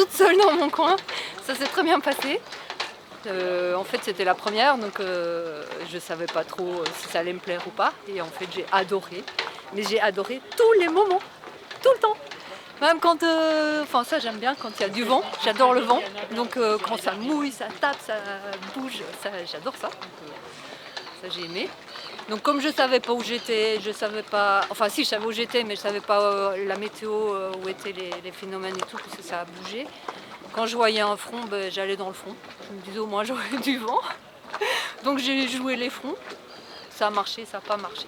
toute seule dans mon coin. Ça s'est très bien passé. En fait, c'était la première, donc je savais pas trop si ça allait me plaire ou pas. Et en fait, j'ai adoré. Mais j'ai adoré tous les moments, tout le temps. Même quand, enfin ça j'aime bien quand il y a du vent, j'adore le vent. Donc quand ça mouille, ça tape, ça bouge, ça j'adore ça. Ça j'ai aimé. Donc comme je savais pas où j'étais, je savais pas, enfin si je savais où j'étais, mais je savais pas la météo, où étaient les phénomènes et tout, parce que ça a bougé. Quand je voyais un front, ben, j'allais dans le front. Je me disais au moins j'aurais du vent. Donc j'ai joué les fronts. Ça a marché, ça n'a pas marché.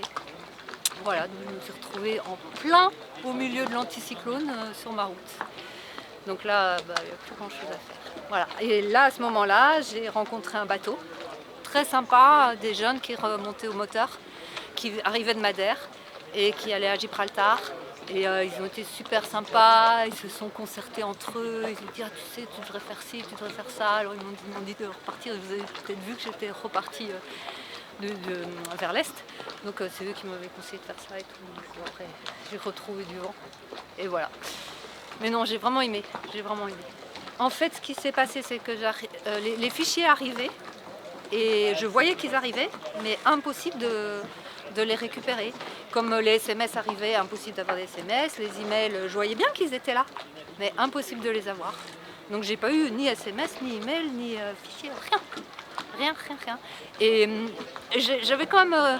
Voilà, donc je me suis retrouvée en plein au milieu de l'anticyclone sur ma route. Donc là, il n'y a plus grand chose à faire. Voilà. Et là, à ce moment-là, j'ai rencontré un bateau très sympa, des jeunes qui remontaient au moteur, qui arrivaient de Madère et qui allaient à Gibraltar. Et ils ont été super sympas, ils se sont concertés entre eux, ils ont dit ah, tu sais, tu devrais faire ci, tu devrais faire ça. Alors ils m'ont dit de repartir, vous avez peut-être vu que j'étais repartie vers l'est. Donc c'est eux qui m'avaient conseillé de faire ça et tout. Donc, après j'ai retrouvé du vent. Et voilà. Mais non, j'ai vraiment aimé. J'ai vraiment aimé. En fait, ce qui s'est passé, c'est que les fichiers arrivaient et je voyais qu'ils arrivaient, mais impossible de les récupérer. Comme les SMS arrivaient, impossible d'avoir des SMS, les emails, je voyais bien qu'ils étaient là, mais impossible de les avoir. Donc j'ai pas eu ni SMS, ni email, ni fichier, rien. Et j'avais quand même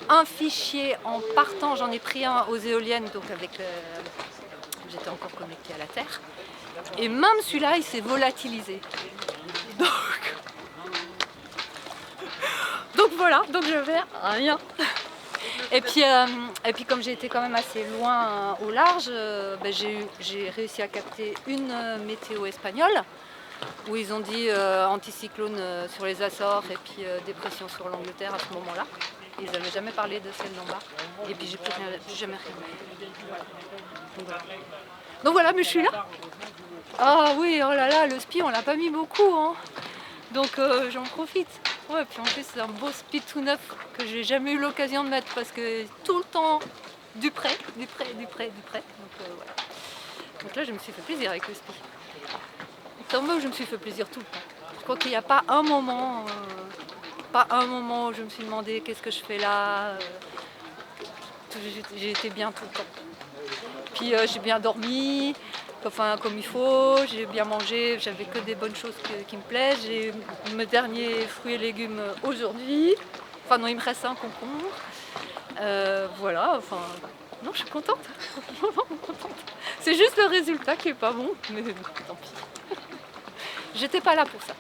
un fichier en partant, j'en ai pris un aux éoliennes, donc avec j'étais encore connectée à la Terre. Et même celui-là, il s'est volatilisé. Donc voilà, donc je vais rien. Et puis comme j'ai été quand même assez loin au large, j'ai réussi à capter une météo espagnole où ils ont dit anticyclone sur les Açores et puis dépression sur l'Angleterre à ce moment-là. Ils n'avaient jamais parlé de celle d'en bas. Et puis j'ai plus jamais rien. Donc voilà, mais je suis là. Ah oui, oh là là, le spi on l'a pas mis beaucoup, hein. Donc j'en profite. Ouais, puis en plus c'est un beau spi tout neuf que j'ai jamais eu l'occasion de mettre parce que tout le temps du prêt. Donc voilà. Donc là je me suis fait plaisir avec le spi. Tant mieux que je me suis fait plaisir tout le temps. Je crois qu'il n'y a pas un moment où je me suis demandé qu'est-ce que je fais là. J'ai été bien tout le temps. Puis j'ai bien dormi, enfin comme il faut, j'ai bien mangé, j'avais que des bonnes choses qui me plaisent. J'ai mes derniers fruits et légumes aujourd'hui. Enfin non, il me reste un concombre. Voilà, enfin non, je suis contente. Vraiment contente. C'est juste le résultat qui est pas bon, mais tant pis. J'étais pas là pour ça.